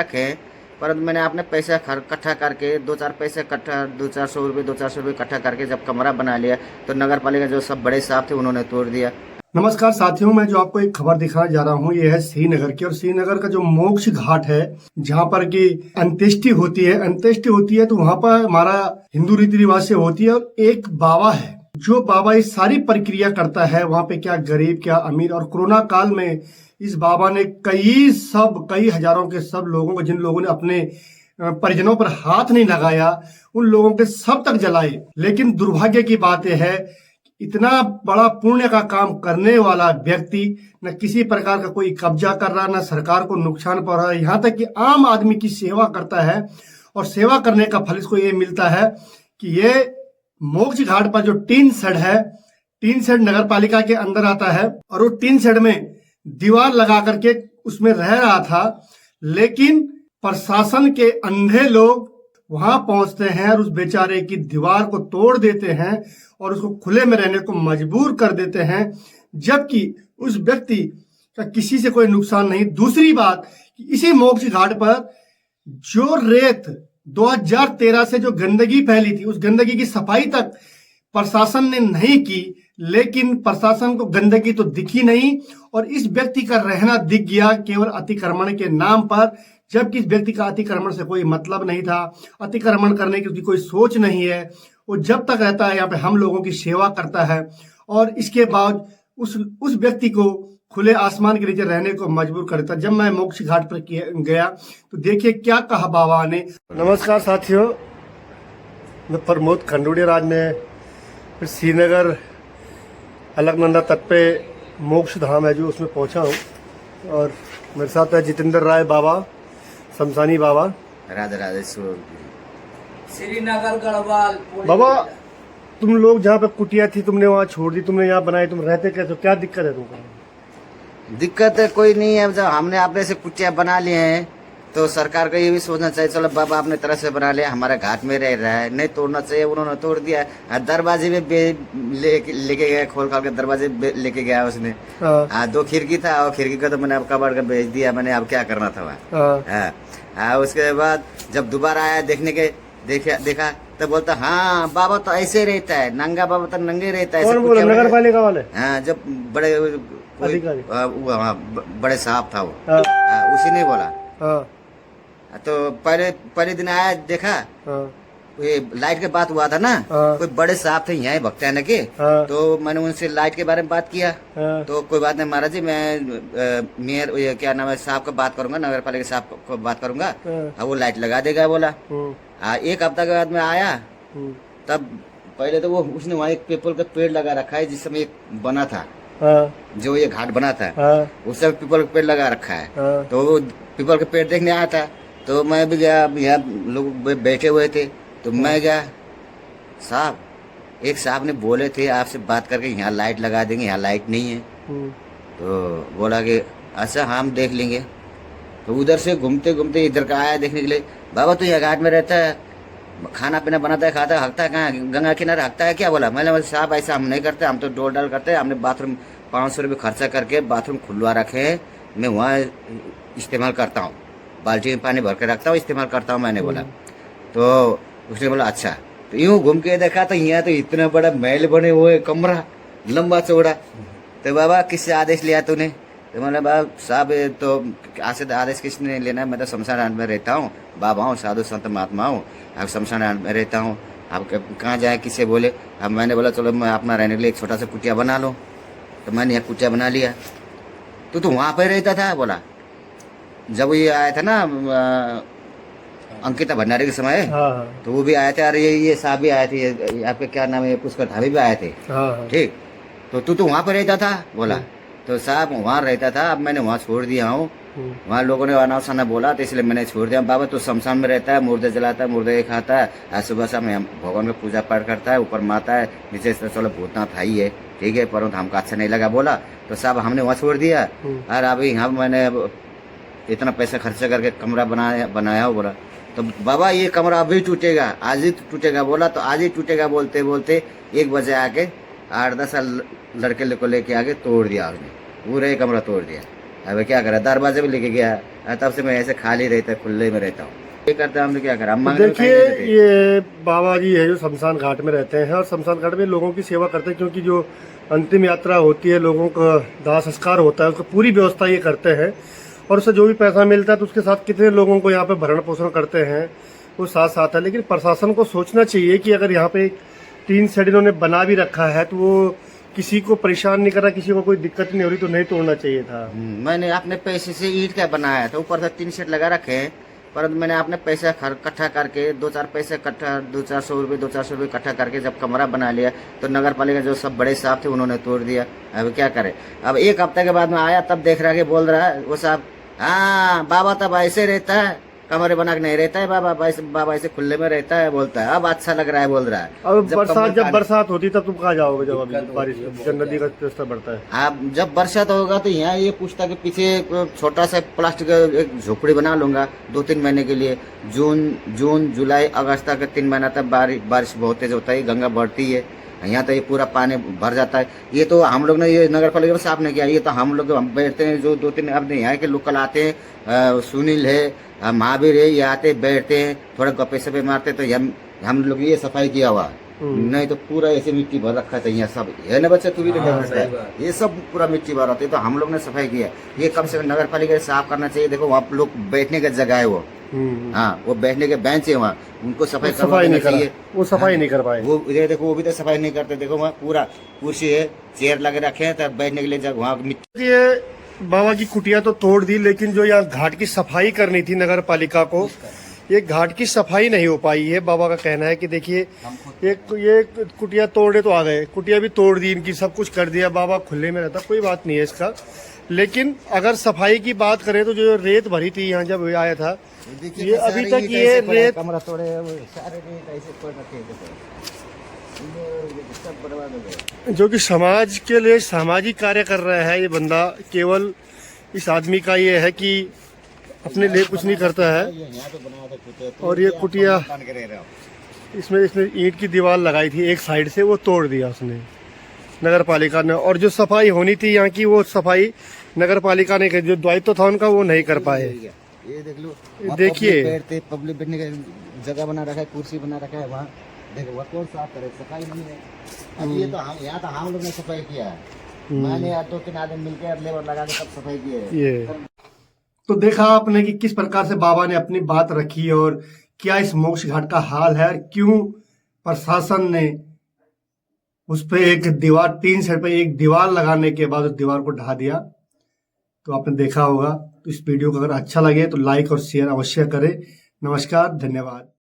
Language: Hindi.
रखे, परंतु मैंने अपने पैसे इकट्ठा करके 2-4 पैसे इकट्ठा 200-400 रुपये इकट्ठा करके जब कमरा बना लिया तो नगर पालिका जो सब बड़े साहब थे उन्होंने तोड़ दिया। नमस्कार साथियों, मैं जो आपको एक खबर दिखाने जा रहा हूँ ये है श्रीनगर की। और श्रीनगर का जो मोक्ष घाट है जहाँ पर की अंत्येष्टि होती है तो वहाँ पर हमारा हिंदू रीति रिवाज से होती है। और एक बाबा है जो बाबा इस सारी प्रक्रिया करता है वहाँ पे, क्या गरीब क्या अमीर। और कोरोना काल में इस बाबा ने कई हजारों के सब लोगों को, जिन लोगों ने अपने परिजनों पर हाथ नहीं लगाया, उन लोगों के सब तक जलाए। लेकिन दुर्भाग्य की बात यह है, इतना बड़ा पुण्य का काम करने वाला व्यक्ति न किसी प्रकार का कोई कब्जा कर रहा, न सरकार को नुकसान पहुंचा रहा, यहाँ तक कि आम आदमी की सेवा करता है। और सेवा करने का फल इसको ये मिलता है कि ये मोक्ष घाट पर जो टीन शेड है, टीन शेड नगर पालिका के अंदर आता है और वो टीन शेड में दीवार लगा करके उसमें रह रहा था। लेकिन प्रशासन के अंधे लोग वहां पहुंचते हैं और उस बेचारे की दीवार को तोड़ देते हैं और उसको खुले में रहने को मजबूर कर देते हैं, जबकि उस व्यक्ति का किसी से कोई नुकसान नहीं। दूसरी बात कि इसी मोक्ष घाट पर जो रेत 2013 से जो गंदगी फैली थी, उस गंदगी की सफाई तक प्रशासन ने नहीं की। लेकिन प्रशासन को गंदगी तो दिखी नहीं और इस व्यक्ति का रहना दिख गया केवल अतिक्रमण के नाम पर, जबकि इस व्यक्ति का अतिक्रमण से कोई मतलब नहीं था। अतिक्रमण करने की उसकी कोई सोच नहीं है। वो जब तक रहता है यहाँ पे हम लोगों की सेवा करता है और इसके बाद उस व्यक्ति को खुले आसमान के नीचे रहने को मजबूर करता। जब मैं मोक्ष घाट पर गया तो देखिए क्या कहा बाबा ने। नमस्कार साथियों, मैं प्रमोद खंडूड़िया आज मैं फिर श्रीनगर अलकनंदा तट पे मोक्ष धाम है जो उसमें पहुंचा हूँ और मेरे साथ है जितेंद्र राय बाबा, शमशानी बाबा। राधे राधे। श्रीनगर गढ़वाल। बाबा, तुम लोग जहाँ पे कुटिया थी तुमने वहाँ छोड़ दी, तुमने यहाँ बनाई, तुम रहते कैसे, क्या दिक्कत है तुमको? दिक्कत है कोई नहीं है। जब हमने अपने से कुटिया बना लिए हैं तो सरकार को ये भी सोचना चाहिए, चलो बाबा अपने तरह से बना लिया, हमारे घाट में रह रहा है, नहीं तोड़ना चाहिए। उन्होंने तोड़ दिया। दरवाजे में लेके गया, खोल खोल के दरवाजे लेके गया उसने। 2 खिड़की था और खिड़की को तो मैंने अब कबाड़ का बेच दिया। मैंने अब क्या करना था वहाँ। उसके बाद जब दोबारा आया देखा तो बोलता हाँ बाबा तो ऐसे रहता है, नंगा बाबा तो नंगे रहता है। कौन बोला? नगर पालिका वाले? हाँ, जब बड़े बड़े साहब था वो, उसी ने बोला। तो पहले दिन आया देखा, ये लाइट के बात हुआ था ना, कोई बड़े साहब थे यहाँ भक्तान के, तो मैंने उनसे लाइट के बारे में बात किया। तो कोई बात नहीं महाराज जी, मैं मेयर ये क्या नाम है साहब को बात करूंगा, नगर पालिका साहब को बात करूंगा, वो लाइट लगा देगा बोला। 1 हफ्ता के बाद में आया, तब पहले तो वो उसने वहाँ एक पीपल का पेड़ लगा रखा है जिस समय बना था, जो ये घाट बना था उस समय पीपल का पेड़ लगा रखा है। तो वो पीपल का पेड़ देखने आया था, तो मैं भी गया। यहाँ लोग बैठे हुए थे तो मैं गया। एक साहब ने बोले थे आपसे बात करके यहाँ लाइट लगा देंगे, यहाँ लाइट नहीं है। तो बोला कि अच्छा हम देख लेंगे। तो उधर से घूमते घूमते इधर का आया देखने के लिए। बाबा तो यहाँ घाट में रहता है, खाना पीना बनाता है, खाता है, हकता है कहाँ, गंगा किनारे हकता है क्या? बोला। मैंने साहब ऐसा हम नहीं करते, हम तो डोल डाल करते हैं। हमने बाथरूम 500 रुपये खर्चा करके बाथरूम खुलवा रखे हैं, मैं वहाँ इस्तेमाल करता हूँ, बाल्टी में पानी भर के रखता हूँ, इस्तेमाल करता हूँ। मैंने बोला। तो उसने बोला अच्छा। तो यूँ घूम के देखा तो यहाँ तो इतना बड़ा महल बने हुए, कमरा लंबा चौड़ा। तो बाबा किससे आदेश लिया तूने? तो मैंने बाबा साहब तो आदेश किसने लेना है, मैं तो शमशान घाट में रहता हूँ, बाबा हूँ, साधु संत महात्मा हूँ, अब शमशान घाट में रहता हूँ, आप कहाँ जाए किससे बोले। अब मैंने बोला चलो मैं अपना रहने के लिए एक छोटा सा कुटिया बना लो। तो मैंने यहाँ कुटिया बना लिया। तो वहाँ पर रहता था? बोला जब ये आया था ना अंकिता भंडारी के समय, तो वो भी आए थे और ये साहब भी आए थे, आपके क्या नाम है, पुष्कर ढाबे भी आए थे। ठीक, तो तू तो वहाँ पर रहता था? बोला। तो साहब वहाँ रहता था, अब मैंने वहाँ छोड़ दिया हूँ। वहाँ लोगों ने अनावसाना बोला तो इसलिए मैंने छोड़ दिया। बाबा तो शमशान में रहता है, मुर्दे जलाता है, मुर्दे खाता है, सुबह शाम भगवान का पूजा पाठ करता है, ऊपर माता है, नीचे चलो भूतनाथ ही है, ठीक है, परंतु हमको अच्छा नहीं लगा। बोला तो साहब हमने वहाँ छोड़ दिया। और अभी यहाँ मैंने इतना पैसा खर्चा करके कमरा बनाया हो। बोला तो बाबा ये कमरा अभी टूटेगा, आज ही टूटेगा। बोला तो आज ही टूटेगा। बोलते बोलते 1 बजे आके 8-10 लड़के को लेके आके तोड़ दिया उसने, पूरा कमरा तोड़ दिया। अब क्या करा, दरवाजे भी लेके गया, तब से मैं ऐसे खाली रहता खुले में रहता हूँ। ये करते हम तो क्या करें, हम तो मांगने में कहीं देखिए नहीं देते। ये बाबा जी है जो शमशान घाट में रहते हैं और शमशान घाट में लोगों की सेवा करते हैं, क्योंकि जो अंतिम यात्रा होती है, लोगों का दाह संस्कार होता है, उसकी पूरी व्यवस्था ये करते हैं। और उससे जो भी पैसा मिलता है तो उसके साथ कितने लोगों को यहाँ पे भरण पोषण करते हैं वो साथ साथ है। लेकिन प्रशासन को सोचना चाहिए कि अगर यहाँ पे टीन शेड इन्होंने बना भी रखा है तो वो किसी को परेशान नहीं कर रहा, किसी को कोई दिक्कत नहीं हो रही तो नहीं तोड़ना चाहिए था। मैंने अपने पैसे से ईंट का बनाया था, ऊपर से 3 सेट लगा रखे हैं, परंतु मैंने अपने पैसे इकट्ठा करके 2-4 पैसे इकट्ठा 200-400 रुपये 200-400 रुपये इकट्ठा करके जब कमरा बना लिया तो नगर पालिका जो सब बड़े साहब थे उन्होंने तोड़ दिया। अब क्या करे। अब 1 हफ्ते के बाद में आया तब देख रहा है बोल रहा है वो साहब, हाँ बाबा तब ऐसे रहता है, कमरे बना के नहीं रहता है बाबा ऐसे खुले में रहता है बोलता है। अब अच्छा लग रहा है बोल रहा है। अब जब बरसात होती तब तुम कहाँ जाओगे जब अभी बारिश जब नदी का स्तर बढ़ता है? आप जब बरसात होगा तो यहाँ ये पूछता कि पीछे एक छोटा सा प्लास्टिक का एक झोपड़ी बना लूंगा 2-3 महीने के लिए। जून जुलाई अगस्त तक 3 महीना तक बारिश बहुत तेज होता है, गंगा बढ़ती है, यहाँ तो ये पूरा पानी भर जाता है। ये तो हम लोग ने ये नगर पालिका में साफ नहीं किया। ये तो हम लोग हम बैठते हैं जो 2-3 अपने यहाँ के लोकल आते हैं, सुनील है, महावीर है, ये आते बैठते हैं थोड़ा गप्पे सप्पे मारते तो हम लोग ये सफाई किया हुआ। नहीं तो पूरा ऐसे मिट्टी भर रखा था यहाँ सब है ना बच्चा, तू भी तो ये सब पूरा मिट्टी भर रहा था। तो हम लोग ने सफाई किया। ये कम से कम नगर पालिका साफ करना चाहिए। देखो वहाँ लोग बैठने का जगह है वो, हाँ वो बैठने के बेंच है वहाँ, उनको सफाई नहीं चाहिए। वो सफाई नहीं कर पाए। वो ये देखो वो भी तो सफाई नहीं करते। देखो वहाँ पूरा कुर्सी है, चेयर लगे रखे हैं तब बैठने के लिए जगह वहाँ मिट्टी। ये बाबा की कुटिया तो तोड़ दी, लेकिन जो यहाँ घाट की सफाई करनी थी नगर पालिका को, ये घाट की सफाई नहीं हो पाई है। बाबा का कहना है कि देखिए ये कुटिया तोड़े तो आ गए, कुटिया भी तोड़ दी इनकी, सब कुछ कर दिया, बाबा खुले में रहता, कोई बात नहीं है इसका। लेकिन अगर सफाई की बात करें तो जो रेत भरी थी यहाँ जब आया था, ये अभी तक ये रेत कमरा तोड़े सारे रेत ऐसे तोड़ रखे सब बर्बाद हो गए। जो कि समाज के लिए सामाजिक कार्य कर रहा है ये बंदा। केवल इस आदमी का ये है कि अपने लिए कुछ नहीं करता है। और ये कुटिया इसमें ईंट की दीवार लगाई थी एक साइड से, वो तोड़ दिया उसने नगर पालिका ने। और जो सफाई होनी थी यहाँ की वो सफाई नगर पालिका ने, जो दायित्व था उनका वो नहीं कर पाए। ये देख लो, देखिए पब्लिक बैठने का जगह बना रखा है, कुर्सी बना रखा है वहाँ। देखो वह कौन साफ करे, सफाई नहीं है। अब ये तो यहाँ तो हम लोग ने सफाई किया है, मैंने 2-3 आदमी मिलकर लेबर लगा के सब सफाई की है। ये तो देखा आपने कि किस प्रकार से बाबा ने अपनी बात रखी और क्या इस मोक्ष घाट का हाल है, क्यों प्रशासन ने उस पे एक दीवार 3 सेट पे एक दीवार लगाने के बाद उस दीवार को ढा दिया। तो आपने देखा होगा। तो इस वीडियो को अगर अच्छा लगे तो लाइक और शेयर अवश्य करें। नमस्कार, धन्यवाद।